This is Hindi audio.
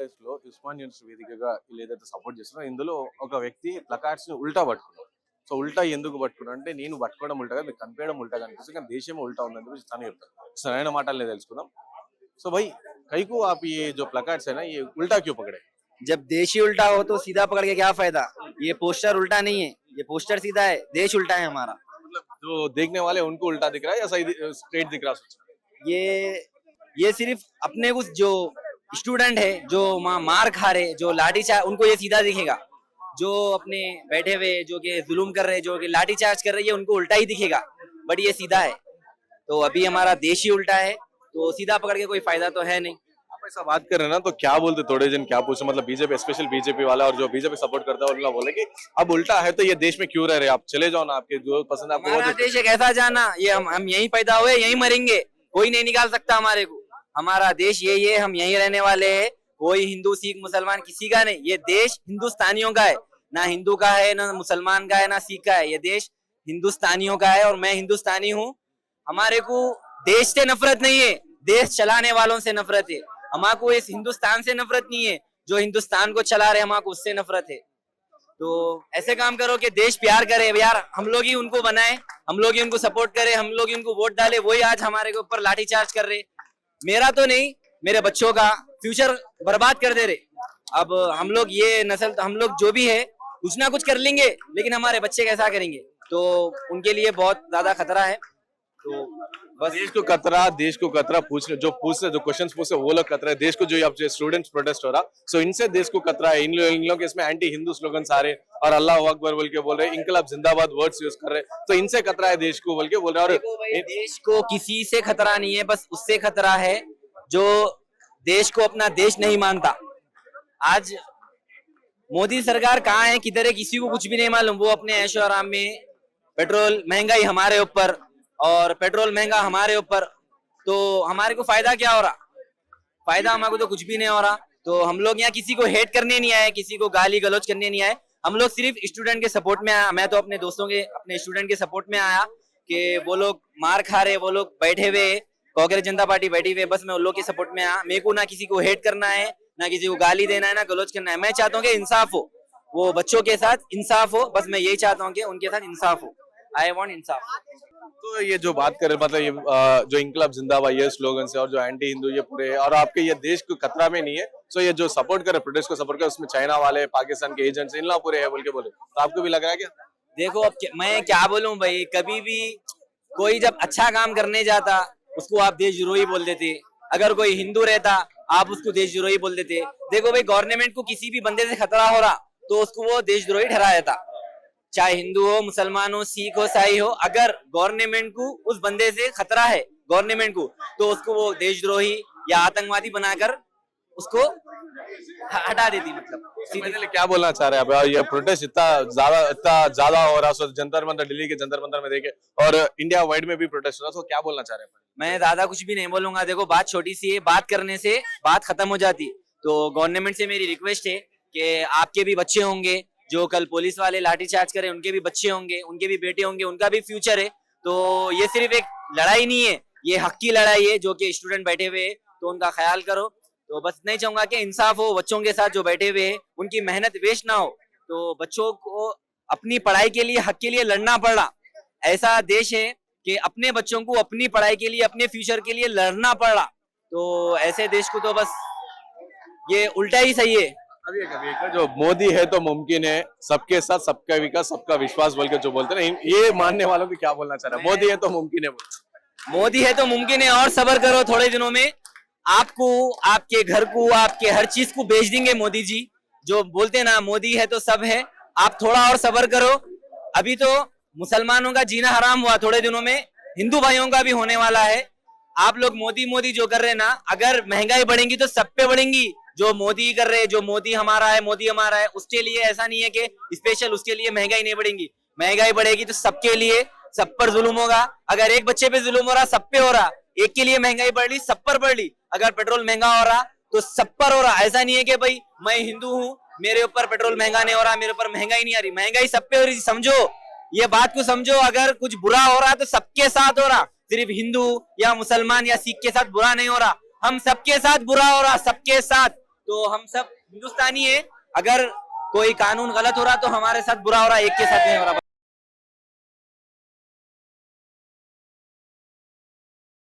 డేస్ లో ఉస్మాన్ యూనివర్సిటీ వేదికగా వీళ్ళు ఏదైతే సపోర్ట్ చేస్తున్నారో ఇందులో ఒక వ్యక్తి ప్లకార్డ్స్ ని ఉల్టా పట్టుకున్నాడు. సో ఉల్టా ఎందుకు పట్టుకున్నా అంటే నేను పట్టుకోవడం ఉల్టాగా మీకు కనిపించడం ఉల్టా కనిపిస్తుంది కానీ దేశమే ఉల్టా ఉందని చెప్పి తను చెప్తాను. సరైన మాటలనే తెలుసుకుందాం. సో भाई कई को आप ये जो प्लकार्ड्स है ना ये उल्टा क्यों पकड़े? जब देश ही उल्टा हो तो सीधा पकड़ के क्या फायदा। ये पोस्टर उल्टा नहीं है, ये पोस्टर सीधा है, देश उल्टा है हमारा। मतलब जो देखने वाले उनको उल्टा दिख रहा है या सही स्ट्रेट दिख रहा है? ये सिर्फ अपने कुछ जो स्टूडेंट है जो मार खा रहे, जो लाठी चार्ज, उनको ये सीधा दिखेगा। जो अपने बैठे हुए जो कि जुल्म कर रहे, जो कि लाठी चार्ज कर रहे, ये उनको उल्टा ही दिखेगा, बट ये सीधा है। तो अभी हमारा देश ही उल्टा है तो सीधा पकड़ के कोई फायदा तो है नहीं। आप ऐसा बात कर रहे हैं ना तो क्या बोलते थोड़े जन क्या पूछे मतलब बीजेपी स्पेशल बीजेपी वाला और जो बीजेपी सपोर्ट करता है उनका बोले कि अब उल्टा है तो ये देश में क्यों रह रहे, आप चले जाओ ना, आपके जो पसंद है आपको हमारा देश एक ऐसा जाना, ये हम यहीं पैदा हुए यहीं मरेंगे, कोई नहीं निकाल सकता हमारे को। हमारा देश यही है, हम यहीं रहने वाले हैं, कोई हिंदू सिख मुसलमान किसी का नहीं। ये देश हिंदुस्तानियों का है, ना हिंदू का है, ना मुसलमान का है, ना सिख का है। ये देश हिंदुस्तानियों का है और मैं हिंदुस्तानी हूँ। हमारे को देश से नफरत नहीं है, देश चलाने वालों से नफरत है। हमारे को इस हिंदुस्तान से नफरत नहीं है, जो हिंदुस्तान को चला रहे हमारे को उससे नफरत है। तो ऐसे काम करो कि देश प्यार करे यार, हम लोग ही उनको बनाए, हम लोग ही उनको सपोर्ट करे, हम लोग ही उनको वोट डाले, वही आज हमारे के ऊपर लाठी चार्ज कर रहे। मेरा तो नहीं, मेरे बच्चों का फ्यूचर बर्बाद कर दे रहे। अब हम लोग ये नस्ल, हम लोग जो भी है कुछ ना कुछ कर लेंगे, लेकिन हमारे बच्चे कैसा करेंगे, तो उनके लिए बहुत ज्यादा खतरा है। तो बस देश को खतरा पूछ रहे जो क्वेश्चंस पूछ रहे वो लोग खतरा है देश को, जो अब स्टूडेंट्स प्रोटेस्ट हो रहा सो इनसे देश को खतरा है। इन लोग इसमें एंटी हिंदू स्लोगन्स आ रहे और अल्लाह अकबर बोल के बोल रहे, इंकलाब जिंदाबाद वर्ड्स यूज कर रहे, तो इनसे खतरा है देश को बोल के बोल रहे। और देश को किसी से खतरा नहीं है, बस उससे खतरा है जो देश को अपना देश नहीं मानता। आज मोदी सरकार कहाँ है, किधर है, किसी को कुछ भी नहीं मालूम। वो अपने ऐशो आराम में, पेट्रोल महंगाई हमारे ऊपर और पेट्रोल महंगा हमारे ऊपर, तो हमारे को फायदा क्या हो रहा? फायदा हमारे को तो कुछ भी नहीं हो रहा। तो हम लोग यहाँ किसी को हेट करने नहीं आए, किसी को गाली गलौज करने नहीं आए, हम लोग सिर्फ स्टूडेंट के सपोर्ट में आया। मैं तो अपने दोस्तों के, अपने स्टूडेंट के सपोर्ट में आया कि वो लोग मार खा रहे, वो लोग बैठे हुए, कांग्रेस जनता पार्टी बैठी हुई, बस मैं उन लोग के सपोर्ट में आया। मेरे को ना किसी को हेट करना है, ना किसी को गाली देना है, ना गलौज करना है। मैं चाहता हूँ कि इंसाफ हो, वो बच्चों के साथ इंसाफ हो, बस मैं यही चाहता हूँ कि उनके साथ इंसाफ हो। आई वॉन्ट इंसाफ। तो ये जो बात कर रहे मतलब ये जो इंकलाब जिंदाबाद ये स्लोगन से और जो एंटी हिंदू ये पूरे और आपके ये देश को खतरा में नहीं है, सो ये जो सपोर्ट करे प्रोटेस्ट को सपोर्ट करे उसमें चाइना वाले, पाकिस्तान के एजेंट्स इन लोग पूरे है बोल के बोले, तो आपको भी लग रहा है क्या? देखो अब मैं क्या बोलूं भाई, कभी भी कोई जब अच्छा काम करने जाता उसको आप देशद्रोही बोल देते, अगर कोई हिंदू रहता आप उसको देशद्रोही बोल देते। देखो भाई, गवर्नमेंट को किसी भी बंदे से खतरा हो रहा तो उसको वो देशद्रोही ठहरा देता, चाहे हिंदू हो, मुसलमान हो, सिख हो, ईसाई हो। अगर गवर्नमेंट को उस बंदे से खतरा है, गवर्नमेंट को, तो उसको वो देशद्रोही या आतंकवादी बनाकर उसको हटा देती। मतलब क्या बोलना चाह रहे हैं आप? ये प्रोटेस्ट इतना ज्यादा हो रहा है, जंतर मंतर, दिल्ली के जंतर मंतर में देखे और इंडिया वाइड में भी प्रोटेस्ट हो रहा है, तो क्या बोलना चाह रहे हैं? मैं ज्यादा कुछ भी नहीं बोलूंगा। देखो बात छोटी सी है, बात करने से बात खत्म हो जाती। तो गवर्नमेंट से मेरी रिक्वेस्ट है कि आपके भी बच्चे होंगे, जो कल पुलिस वाले लाठी चार्ज करें, उनके भी बच्चे होंगे, उनके भी बेटे होंगे, उनका भी फ्यूचर है। तो ये सिर्फ एक लड़ाई नहीं है, ये हक की लड़ाई है, जो कि स्टूडेंट बैठे हुए हैं, तो उनका ख्याल करो। तो बस नहीं चाहूंगा कि इंसाफ हो बच्चों के साथ जो बैठे हुए हैं, उनकी मेहनत वेस्ट ना हो। तो बच्चों को अपनी पढ़ाई के लिए, हक के लिए लड़ना पड़ रहा। ऐसा देश है कि अपने बच्चों को अपनी पढ़ाई के लिए, अपने फ्यूचर के लिए लड़ना पड़ रहा। तो ऐसे देश को तो बस ये उल्टा ही सही है। कभी जो मोदी है तो मुमकिन है, सबके साथ सबका विकास सबका विश्वास बोल के जो बोलते हैं, ये मानने वालों को क्या बोलना चाह रहा है? मोदी है तो मुमकिन है, मोदी है तो मुमकिन है, और सब्र करो, थोड़े दिनों में आपको, आपके घर को, आपके हर चीज को बेच देंगे मोदी जी। जो बोलते हैं ना मोदी है तो सब है, आप थोड़ा और सब्र करो। अभी तो मुसलमानों का जीना हराम हुआ, थोड़े दिनों में हिंदू भाइयों का भी होने वाला है। आप लोग मोदी मोदी जो कर रहे हैं ना, अगर महंगाई बढ़ेगी तो सब पे बढ़ेंगी। जो मोदी कर रहे हैं, जो मोदी हमारा है, मोदी हमारा है, उसके लिए ऐसा नहीं है कि स्पेशल उसके लिए महंगाई नहीं बढ़ेगी। महंगाई बढ़ेगी तो सबके लिए, सब पर जुल्म होगा। अगर एक बच्चे पे जुल्म हो रहा, सब पे हो रहा। एक के लिए महंगाई बढ़ रही, सब पर बढ़ रही। अगर पेट्रोल महंगा हो रहा तो सब पर हो रहा। ऐसा नहीं है कि भाई मैं हिंदू हूँ, मेरे ऊपर पेट्रोल महंगा नहीं हो रहा, मेरे ऊपर महंगाई नहीं आ रही। महंगाई सब पे हो रही, समझो, ये बात को समझो। अगर कुछ बुरा हो रहा तो सबके साथ हो रहा, सिर्फ हिंदू या मुसलमान या सिख के साथ बुरा नहीं हो रहा, हम सबके साथ बुरा हो रहा, सबके साथ। तो हम सब हिंदुस्तानी है, अगर कोई कानून गलत हो रहा तो हमारे साथ बुरा हो रहा, एक के साथ नहीं हो रहा।